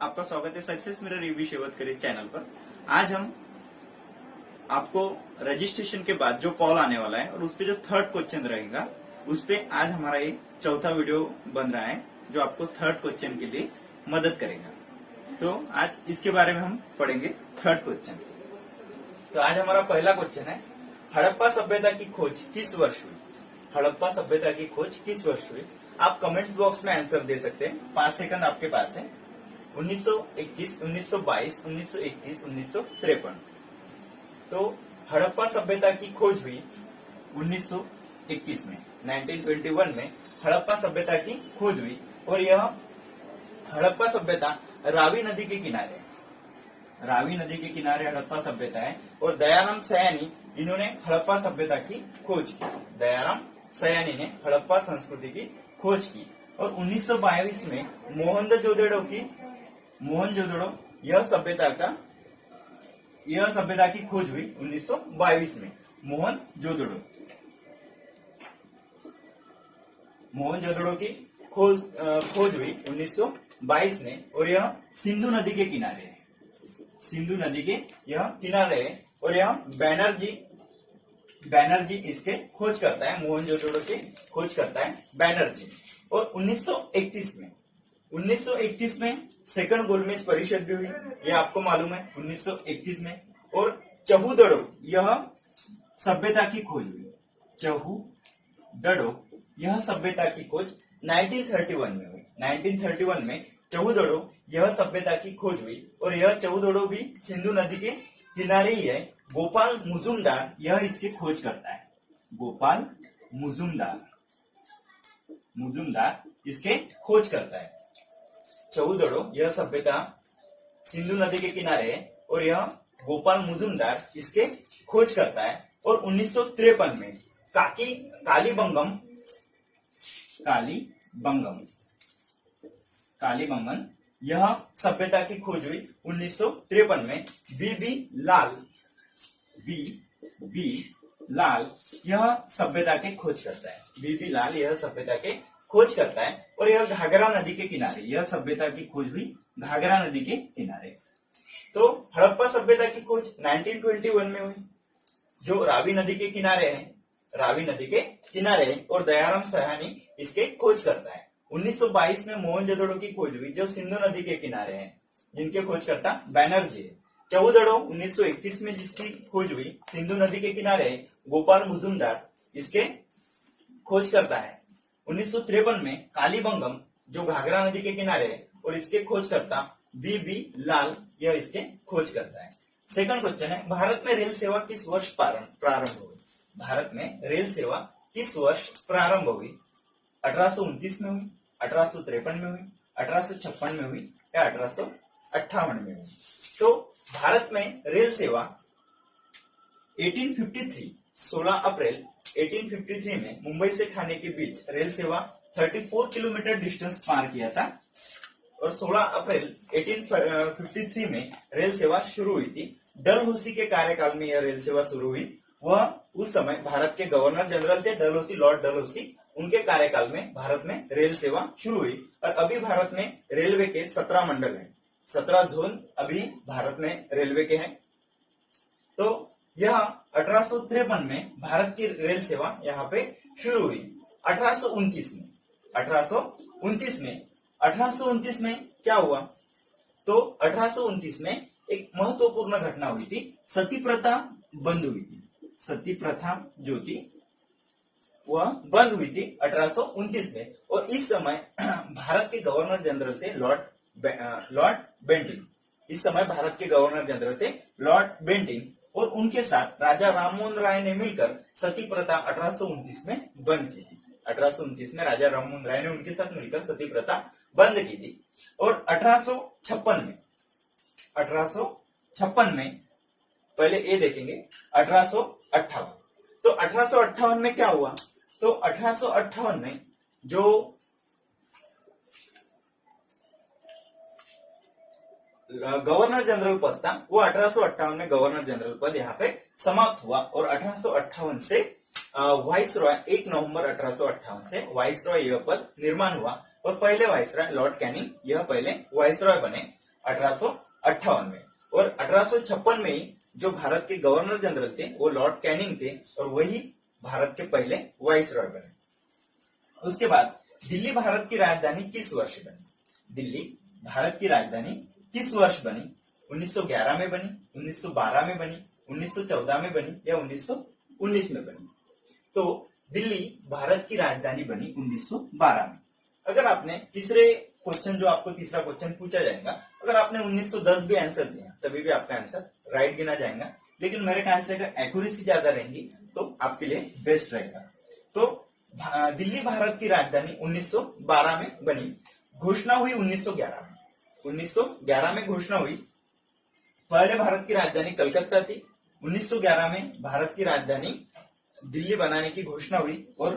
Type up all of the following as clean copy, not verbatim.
आपका स्वागत है सक्सेस मिरर यूवी शेवतकर इस चैनल पर। आज हम आपको रजिस्ट्रेशन के बाद जो कॉल आने वाला है और उस पे जो थर्ड क्वेश्चन रहेगा उस पे आज हमारा ये चौथा वीडियो बन रहा है जो आपको थर्ड क्वेश्चन के लिए मदद करेगा। तो आज इसके बारे में हम पढ़ेंगे थर्ड क्वेश्चन। तो आज हमारा पहला क्वेश्चन है, हड़प्पा सभ्यता की खोज किस वर्ष हुई? हड़प्पा सभ्यता की खोज किस वर्ष हुई? आप कमेंट्स बॉक्स में आंसर दे सकते हैं, 5 सेकंड आपके पास है। 1921, 1922, 1931, 1953। तो हड़प्पा सभ्यता की खोज हुई 1921 में, 1921 में हड़प्पा सभ्यता की खोज हुई और यह हड़प्पा सभ्यता रावी नदी के किनारे, रावी नदी के किनारे हड़प्पा सभ्यता है और दयाराम सयानी इन्होंने हड़प्पा सभ्यता की खोज की। दयाराम सयानी ने हड़प्पा संस्कृति की खोज की और 1922 में मोहनजोदड़ो यह सभ्यता की खोज हुई 1922 में। मोहनजोदड़ो की खोज हुई 1922 में और यह सिंधु नदी के किनारे है। सिंधु नदी के यह किनारे है और यह बैनर्जी इसके खोज करता है, मोहनजोदड़ो की खोज करता है बैनर्जी। और 1931 में सेकंड गोलमेज परिषद भी हुई, यह आपको मालूम है 1931 में। और चहुदड़ो यह सभ्यता की खोज हुई, चहुदड़ो यह सभ्यता की खोज 1931 में हुई। 1931 में चहुदड़ो यह सभ्यता की खोज हुई और यह चहुदड़ो भी सिंधु नदी के किनारे ही है। गोपाल मुजुमदार यह इसकी खोज करता है, गोपाल मुजुमदार इसके खोज करता है। चहुदड़ो यह सभ्यता सिंधु नदी के किनारे है और यह गोपाल मुजुमदार इसके खोज करता है। और 1953 में कालीबंगन यह सभ्यता की खोज हुई 1953 में। बी लाल यह सभ्यता के खोज करता है, बी लाल यह सभ्यता के खोज करता है और यह घाघरा नदी के किनारे, यह सभ्यता की खोज हुई घाघरा नदी के किनारे। तो हड़प्पा सभ्यता की खोज 1921 में हुई जो रावी नदी के किनारे है, और दयाराम सयानी इसके खोज करता है। 1922 में मोहनजोदड़ो की खोज हुई जो सिंधु नदी के किनारे है, जिनके खोज करता बैनर्जी है। चहुदड़ो 1931 में जिसकी खोज हुई सिंधु नदी के किनारे, गोपाल मुजुमदार इसके खोज करता है। 1953 में कालीबंगम जो घाघरा नदी के किनारे है और इसके खोज करता बी लाल यह इसके खोज करता है। सेकंड क्वेश्चन है, भारत में रेल सेवा किस वर्ष प्रारंभ हुई? भारत में रेल सेवा किस वर्ष प्रारंभ हुई? 1829 में हुई, 1853 में हुई, 1856 में हुई या 1858 में हुई? तो भारत में रेल सेवा 16 अप्रैल 1853 में मुंबई से ठाणे के बीच रेल सेवा 34 किलोमीटर डिस्टेंस पार किया था और 16 अप्रैल 1853 में रेल सेवा शुरू हुई थी। डलहौसी के कार्यकाल में यह रेल सेवा शुरू हुई। वह उस समय भारत के गवर्नर जनरल थे डलहौसी, लॉर्ड डलहौसी, उनके कार्यकाल में भारत में रेल सेवा शुरू हुई। और अभी भारत में रेलवे के 17 मंडल हैं, 17 जोन अभी भारत में रेलवे के हैं। तो यह 1853 में भारत की रेल सेवा यहाँ पे शुरू हुई। 1829 में क्या हुआ? तो 1829 में एक महत्वपूर्ण घटना हुई थी, सती प्रथा बंद हुई थी। सती प्रथा जो थी वह बंद हुई थी 1829 में। और इस समय भारत के गवर्नर जनरल थे लॉर्ड बेंटिंक। इस समय भारत के गवर्नर जनरल थे लॉर्ड बेंटिंक और उनके साथ राजा राममोहन राय ने मिलकर सती प्रथा 1829 में बंद की थी। 1829 में राजा राममोहन राय ने उनके साथ मिलकर सती प्रथा बंद की थी। और 1856 में पहले ये देखेंगे 1858। तो 1858 में क्या हुआ? तो 1858 में जो गवर्नर जनरल पद था वो 1858 में गवर्नर जनरल पद यहाँ पे समाप्त हुआ और 1858 से वाइसरॉय 1 नवंबर 1858 से वाइसरॉय यह पद निर्माण हुआ और पहले वाइसरॉय लॉर्ड कैनिंग यह पहले वाइसरॉय बने। 1858 में। और 1856 में ही जो भारत के गवर्नर जनरल थे वो लॉर्ड कैनिंग थे और वही भारत के पहले वाइसरॉय बने। उसके बाद दिल्ली भारत की राजधानी किस वर्ष बनी? दिल्ली भारत की राजधानी किस वर्ष बनी? 1911 में बनी, 1912 में बनी, 1914 में बनी या 1919 में बनी? तो दिल्ली भारत की राजधानी बनी 1912 में। अगर आपने तीसरे क्वेश्चन, जो आपको तीसरा क्वेश्चन पूछा जाएगा, अगर आपने 1910 भी आंसर दिया तभी भी आपका आंसर राइट गिना जाएगा, लेकिन मेरे ख्याल से अगर एक्यूरेसी ज्यादा रहेंगी तो आपके लिए बेस्ट रहेगा। तो दिल्ली भारत की राजधानी 1912 में बनी, घोषणा हुई 1911 में। 1911 में घोषणा हुई। पहले भारत की राजधानी कलकत्ता थी, 1911 में भारत की राजधानी दिल्ली बनाने की घोषणा हुई और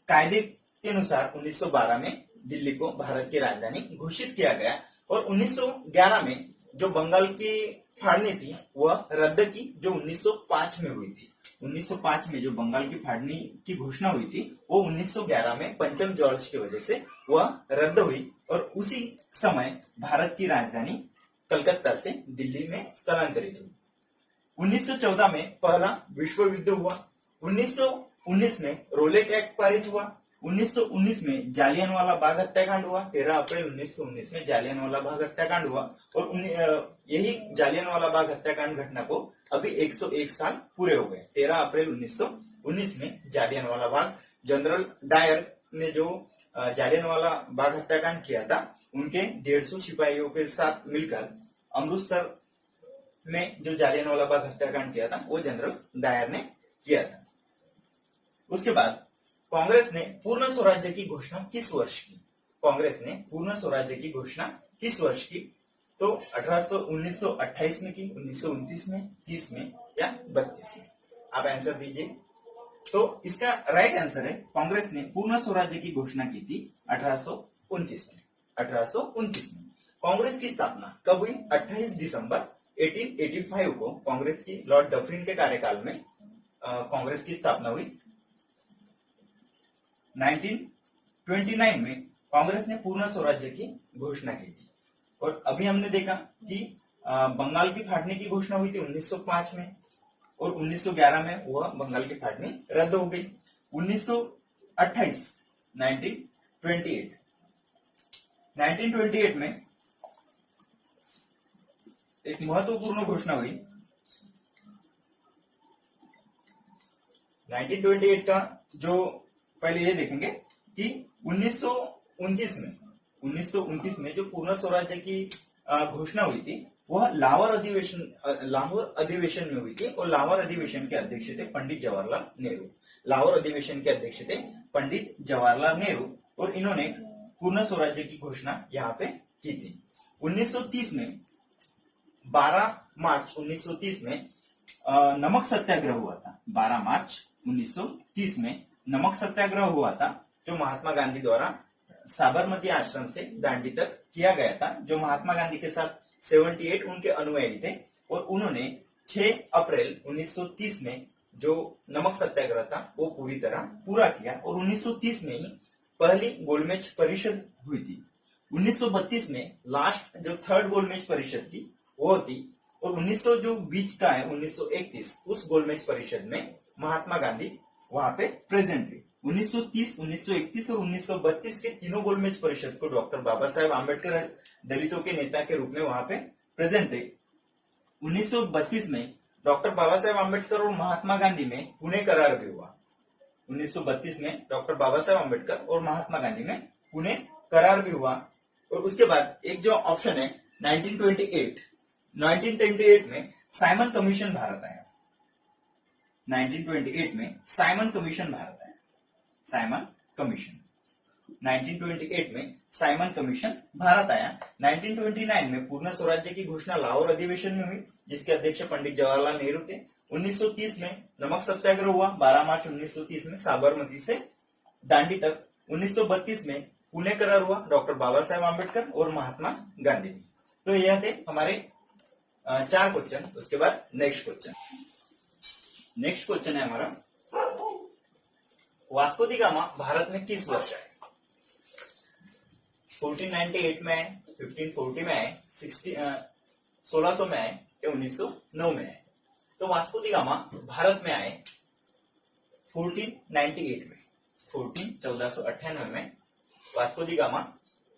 कायदे के अनुसार 1912 में दिल्ली को भारत की राजधानी घोषित किया गया। और 1911 में जो बंगाल की फाड़नी थी वह रद्द की, जो 1905 में हुई थी। 1905 में जो बंगाल की फाड़नी की घोषणा हुई थी वो 1911 में पंचम जॉर्ज की वजह से वह रद्द हुई और उसी समय भारत की राजधानी कलकत्ता से दिल्ली में स्थलांतरित हुई। 1914 में पहला विश्व युद्ध हुआ। 1919 में रोलेट एक्ट पारित हुआ। 1919 में जालियनवाला बाग हत्याकांड हुआ। 13 अप्रैल 1919 में जालियनवाला बाग हत्याकांड हुआ और यही जालियनवाला बाग हत्याकांड घटना को अभी 101 साल पूरे हो गए। 13 अप्रैल 1919 में जालियनवाला बाग, जनरल डायर ने जो जालियनवाला बाग हत्याकांड किया था, उनके 150 सिपाहियों के साथ मिलकर अमृतसर में जो जालियनवाला बाग हत्याकांड किया था वो जनरल डायर ने किया था। उसके बाद कांग्रेस ने पूर्ण स्वराज्य की घोषणा किस वर्ष की? कांग्रेस ने पूर्ण स्वराज्य की घोषणा किस वर्ष की? तो 1928 में की, 1929 में, 30 में या 32 में? आप आंसर दीजिए। तो इसका राइट आंसर है कांग्रेस ने पूर्ण स्वराज्य की घोषणा की थी 1829 में। 1829 में कांग्रेस की स्थापना कब हुई? 28 दिसंबर 1885 को कांग्रेस की लॉर्ड डफरिन के कार्यकाल में कांग्रेस की स्थापना हुई। 1929 में कांग्रेस ने पूर्ण स्वराज्य की घोषणा की थी। और अभी हमने देखा कि बंगाल की फाड़नी की घोषणा हुई थी 1905 में और 1911 में वह बंगाल की फाड़नी रद्द हो गई। 1928 में एक महत्वपूर्ण घोषणा हुई। 1928 का जो पहले ये देखेंगे कि 1929 में जो पूर्ण स्वराज्य की घोषणा हुई थी वह लाहौर अधिवेशन में हुई थी और लाहौर अधिवेशन के अध्यक्ष थे पंडित जवाहरलाल नेहरू। लाहौर अधिवेशन के अध्यक्ष थे पंडित जवाहरलाल नेहरू और इन्होंने पूर्ण स्वराज्य की घोषणा यहाँ पे की थी। 1930 में 12 मार्च 1930 में नमक सत्याग्रह हुआ था। 12 मार्च 1930 में नमक सत्याग्रह हुआ था जो महात्मा गांधी द्वारा साबरमती आश्रम से दांडी तक किया गया था। जो महात्मा गांधी के साथ 78 उनके अनुयायी थे और उन्होंने 6 अप्रैल 1930 में जो नमक सत्याग्रह था वो पूरी तरह पूरा किया और 1930 में ही पहली गोलमेज परिषद हुई थी। 1932 में लास्ट जो थर्ड गोलमेज परिषद थी वो थी और 1900 जो बीच का है 1931 उस गोलमेज परिषद में महात्मा गांधी वहां पे प्रेजेंट थे। 1930, 1931 और 1932 के तीनों गोलमेज परिषद को डॉक्टर बाबा साहेब आम्बेडकर दलितों के नेता के रूप में वहां पे प्रेजेंट थे। 1932 में डॉक्टर बाबा साहेब आम्बेडकर और महात्मा गांधी में पुणे करार भी हुआ। 1932 में डॉक्टर बाबा साहेब आम्बेडकर और महात्मा गांधी में पुणे करार भी हुआ। और उसके बाद एक जो ऑप्शन है 1928 में साइमन कमीशन भारत आया। 1928 में साइमन कमीशन भारत आया। साइमन कमीशन 1928 में साइमन कमीशन भारत आया। 1929 में पूर्ण स्वराज्य की घोषणा लाहौर अधिवेशन में हुई जिसके अध्यक्ष पंडित जवाहरलाल नेहरू थे। 1930 में नमक सत्याग्रह हुआ 12 मार्च 1930 में साबरमती से दांडी तक। 1932 में पुणे करार हुआ डॉक्टर बाबा साहेब आम्बेडकर और महात्मा गांधी। तो यह थे हमारे 4 क्वेश्चन। उसके बाद नेक्स्ट क्वेश्चन है हमारा, वास्को दी गामा भारत में किस वर्ष आए? 1498 में आए, 1540 में आए, 1600 में आए या 1909 में आए। तो वास्को दी गामा भारत में आए 1498 में, 1498 में Vasco da Gama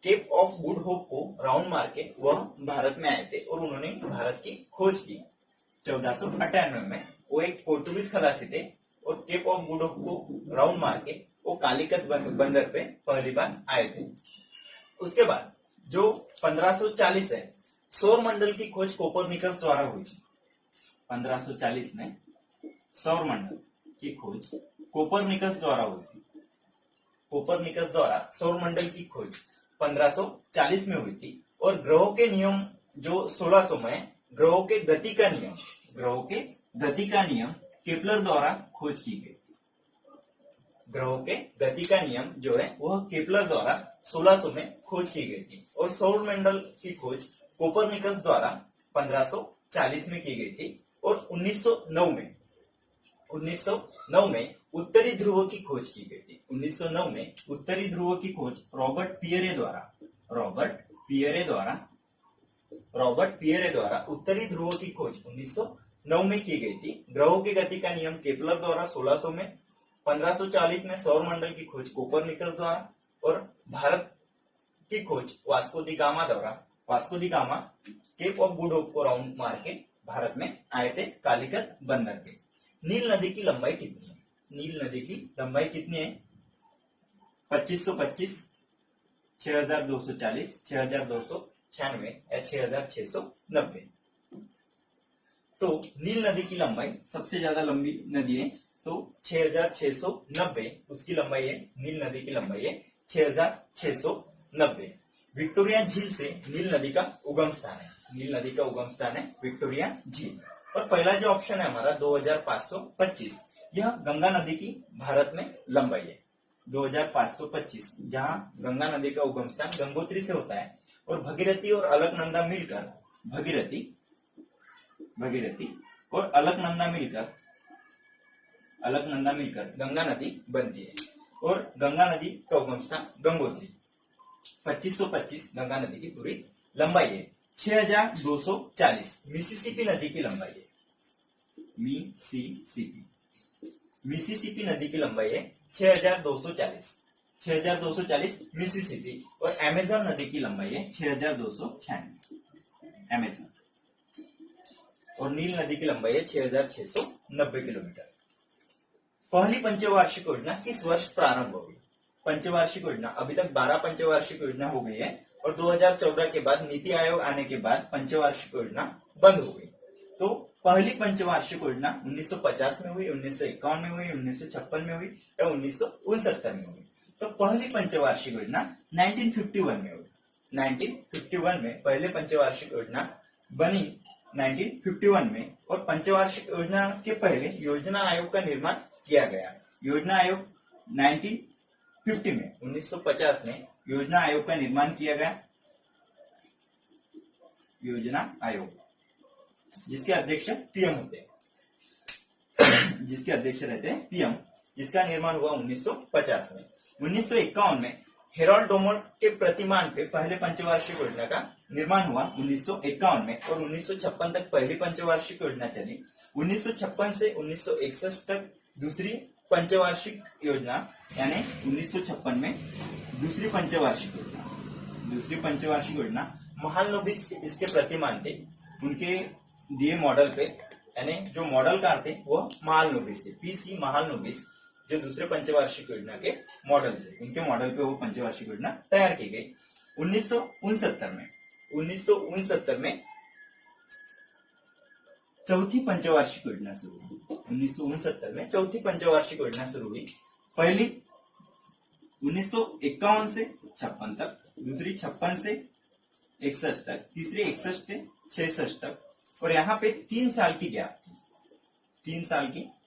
Cape of Good Hope को राउंड मार के वह भारत में आए थे और उन्होंने भारत की खोज की 1498 में। वो एक पोर्तुगीज खलासी थे और केप ऑफ गुड होप को राउंड मार के वो कालीकत बंदर पे पहली बार आए थे। उसके बाद जो 1540 है, सौर मंडल की खोज कोपरनिकस द्वारा हुई थी। 1540 में सौर मंडल की खोज कोपरनिकस द्वारा हुई थी। कोपरनिकस द्वारा सौर मंडल की खोज 1540 में हुई थी और ग्रहों के नियम जो 1600 में, ग्रहों के गति का नियम केपलर द्वारा खोज की गई। ग्रहों के गति का नियम जो है वह केपलर द्वारा 1600 में खोज की गई थी और सौर मंडल की खोज कोपरनिकस द्वारा 1540 में की गई थी और 1909 में उत्तरी ध्रुव की खोज की गई थी। 1909 में उत्तरी ध्रुव की खोज रॉबर्ट पियरे द्वारा उत्तरी ध्रुव की खोज 1909 में की गई थी। ग्रहों की गति का नियम केपलर द्वारा 1600 में, 1540 में सौर मंडल की खोज कोपरनिकस द्वारा और भारत की खोज वास्को दी गामा द्वारा। Vasco da Gama Cape of Good Hope को राउंड मार के भारत में आए थे कालीकत बंदर पे। नील नदी की लंबाई कितनी है? नील नदी की लंबाई कितनी है? 2525, 6240, 6296 या 6690। तो नील नदी की लंबाई सबसे ज्यादा लंबी नदी है, तो 6690 उसकी लंबाई है। नील नदी की लंबाई है 6690। विक्टोरिया झील से नील नदी का उगम स्थान है। नील नदी का उगम स्थान है विक्टोरिया झील। और पहला जो ऑप्शन है हमारा 2525, यह गंगा नदी की भारत में लंबाई है 2525, जहां गंगा नदी का उगम स्थान गंगोत्री से होता है और भगीरथी और अलकनंदा मिलकर भगीरथी और अलकनंदा मिलकर गंगा नदी बनती है और गंगा नदी का उगम स्थान गंगोत्री। 2525 गंगा नदी की पूरी लंबाई है। 6240 मिसिसिपी नदी की लंबाई है। मिसिसिपी नदी की लंबाई है 6240 मिसिसिपी। और अमेज़न नदी की लंबाई है 6296 अमेज़न। और नील नदी की लंबाई है 6690 किलोमीटर। पहली पंचवार्षिक योजना किस वर्ष प्रारंभ हुई? पंचवार्षिक योजना, अभी तक 12 पंचवार्षिक योजना हो गई है और 2014 के बाद नीति आयोग आने के बाद पंचवार्षिक योजना बंद हो गई। तो पहली पंचवार्षिक योजना 1950 में हुई, 1951 में हुई, 1956 में हुई या 1969 में हुई। तो पहली पंचवार्षिक योजना 1951 में हुई। 1951 में पहले पंचवार्षिक योजना बनी 1951 में। और पंचवार्षिक योजना के पहले योजना आयोग का निर्माण किया गया। योजना आयोग 1950 में, 1950 में योजना आयोग का निर्माण किया गया। योजना आयोग जिसके अध्यक्ष पीएम होते हैं, जिसके अध्यक्ष रहते हैं पीएम, जिसका निर्माण हुआ 1950 में। 1951 में हेरोल्ड डोमोट के प्रतिमान पे पहले पंचवार्षिक योजना का निर्माण हुआ 1951 में और 1956 तक पहली पंचवार्षिक योजना चली। 1956 से 1961 तक दूसरी पंचवार्षिक योजना, यानी 1956 में दूसरी पंचवार्षिक योजना महालनोबिस इसके प्रतिमान थे। उनके दिए मॉडल पे, यानी जो मॉडल कार थे वो महालनोबिस थे। पीसी महालनोबिस जो दूसरे पंचवार्षिक योजना के मॉडल थे, उनके मॉडल पे वो पंचवार्षिक योजना तैयार की गई। 1969 में चौथी पंचवार्षिक योजना शुरू हुई। 1969 में चौथी पंचवार्षिक योजना शुरू हुई। पहली 1951 से 56 तक, दूसरी 56 से 61 तक, तीसरी 61 से 66 तक। और यहाँ पे 3 साल की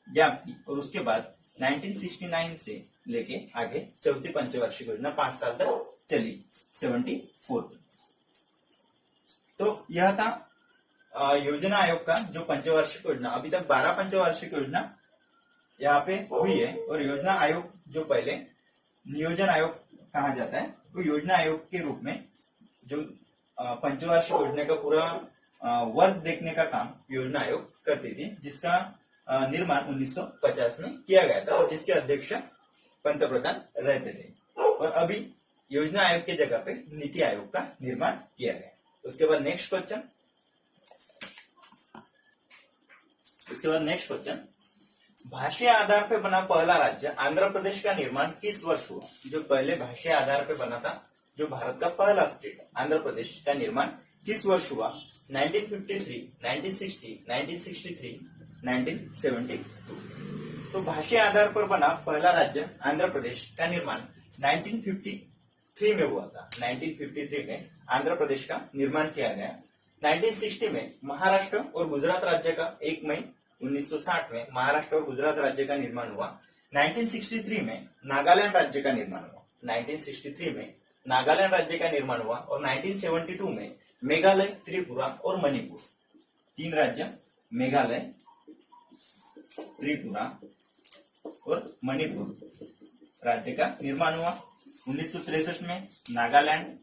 गैप थी। और उसके बाद 1969 से लेके आगे चौथी पंचवार्षिक योजना 5 साल तक चली, 74 तक। तो यह था योजना आयोग का जो पंचवार्षिक योजना। अभी तक 12 पंचवार्षिक योजना यहाँ पे हुई है। और योजना आयोग जो पहले नियोजन आयोग कहा जाता है, वो योजना आयोग के रूप में जो पंचवार्षिक योजना का पूरा वर्क देखने का काम योजना आयोग करती थी, जिसका निर्माण 1950 में किया गया था और जिसके अध्यक्ष पंतप्रधान रहते थे। और अभी योजना आयोग की जगह पे नीति आयोग का निर्माण किया गया। उसके बाद नेक्स्ट क्वेश्चन, भाषा आधार पे बना पहला राज्य आंध्र प्रदेश का निर्माण किस वर्ष हुआ? जो पहले भाषा आधार पे बना था, जो भारत का पहला स्टेट आंध्र प्रदेश का निर्माण किस वर्ष हुआ? 1953, 1960, 1963, 1972। तो भाषा आधार पर बना पहला राज्य आंध्र प्रदेश का निर्माण 1953 में हुआ था। 1953 में आंध्र प्रदेश का निर्माण किया गया। 1960 में महाराष्ट्र और गुजरात राज्य का 1 मई 1960 में महाराष्ट्र और गुजरात राज्य का निर्माण हुआ। 1963 में नागालैंड राज्य का निर्माण हुआ। 1963 में नागालैंड राज्य का निर्माण हुआ और 1972 में मेघालय, त्रिपुरा और मणिपुर, 3 राज्य मेघालय, त्रिपुरा और मणिपुर राज्य का निर्माण हुआ। 1963 में नागालैंड,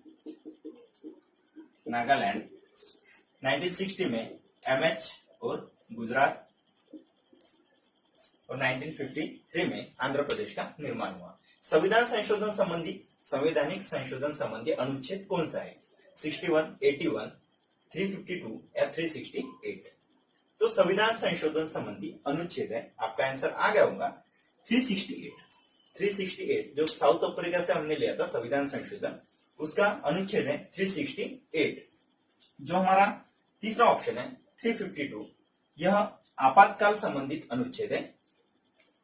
1960 में MH और गुजरात और 1953 में आंध्र प्रदेश का निर्माण हुआ। संवैधानिक संशोधन संबंधी अनुच्छेद कौन सा है? 61, 81, 352 या 368? तो संविधान संशोधन संबंधी अनुच्छेद है, आपका आंसर आ गया होगा 368 जो साउथ अफ्रीका से हमने लिया था संविधान संशोधन, उसका अनुच्छेद है 368। जो हमारा तीसरा ऑप्शन है 352, यह आपातकाल संबंधित अनुच्छेद है।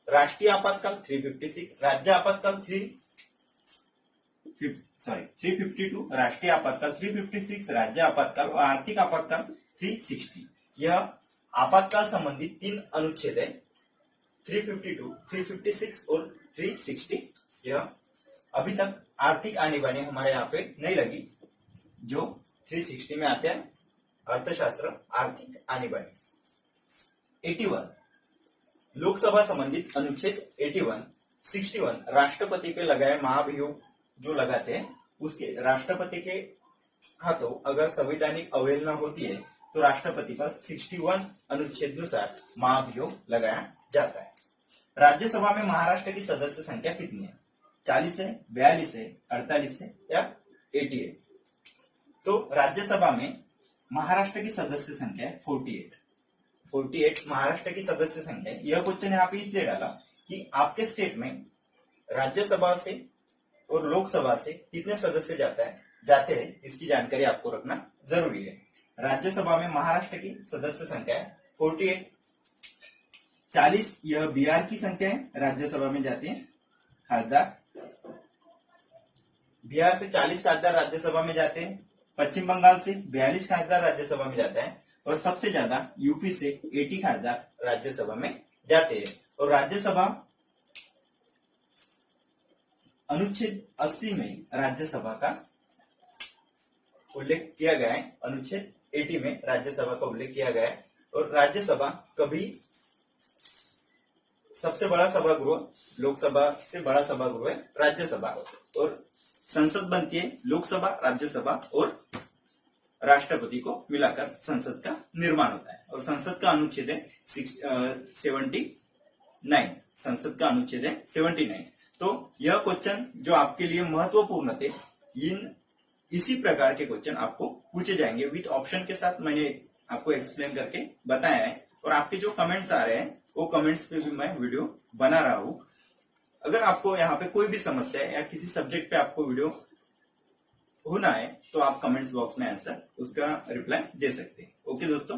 राष्ट्रीय आपातकाल 356, राज्य आपातकाल 352, राष्ट्रीय आपातकाल 356, राज्य आपातकाल और आर्थिक आपातकाल 360। यह आपातकाल संबंधित 3 अनुच्छेद है, 352, 356 और 360। यह अभी तक आर्थिक आनी बानी हमारे यहाँ पे नहीं लगी, जो 360 में आते हैं, अर्थशास्त्र आर्थिक आनी बानी। 81 लोकसभा संबंधित अनुच्छेद 81, 61 राष्ट्रपति पे लगाए महाभियोग जो लगाते हैं, उसके राष्ट्रपति के हाथों अगर संवैधानिक अवहेलना होती है तो राष्ट्रपति पर 61 अनुच्छेद अनुसार महाभियोग लगाया जाता है। राज्यसभा में महाराष्ट्र की सदस्य संख्या कितनी है? 40 है, 42 है, 48 है या 88? तो राज्यसभा में महाराष्ट्र की सदस्य संख्या है 48 महाराष्ट्र की सदस्य संख्या है। यह क्वेश्चन यहाँ पे इसलिए डाला कि आपके स्टेट में राज्यसभा से और लोकसभा से कितने सदस्य जाते हैं, इसकी जानकारी आपको रखना जरूरी है। राज्यसभा में महाराष्ट्र की सदस्य संख्या है 48, 40 यह बिहार की संख्या है, राज्यसभा में जाते हैं खासदार, बिहार से 40 खासदार राज्यसभा में जाते हैं, पश्चिम बंगाल से 42 खासदार राज्यसभा में जाता है और सबसे ज्यादा यूपी से 80 खासदार राज्यसभा में जाते हैं। और राज्यसभा अनुच्छेद 80 में राज्यसभा का उल्लेख किया गया है, अनुच्छेद 80 में राज्यसभा का उल्लेख किया गया है। और राज्यसभा कभी सबसे बड़ा सभागृह, लोकसभा से बड़ा सभागृह है राज्यसभा, और संसद बनती है लोकसभा, राज्यसभा और राष्ट्रपति को मिलाकर संसद का निर्माण होता है। और संसद का अनुच्छेद है 79, संसद का अनुच्छेद है 79। तो यह क्वेश्चन जो आपके लिए महत्वपूर्ण थे, इसी प्रकार के क्वेश्चन आपको पूछे जाएंगे विद ऑप्शन के साथ। मैंने आपको एक्सप्लेन करके बताया है और आपके जो कमेंट्स आ रहे हैं वो कमेंट्स पे भी मैं वीडियो बना रहा हूं। अगर आपको यहाँ पे कोई भी समस्या है या किसी सब्जेक्ट पे आपको वीडियो होना है तो आप कमेंट्स बॉक्स में आंसर उसका रिप्लाई दे सकते हैं। ओके दोस्तों।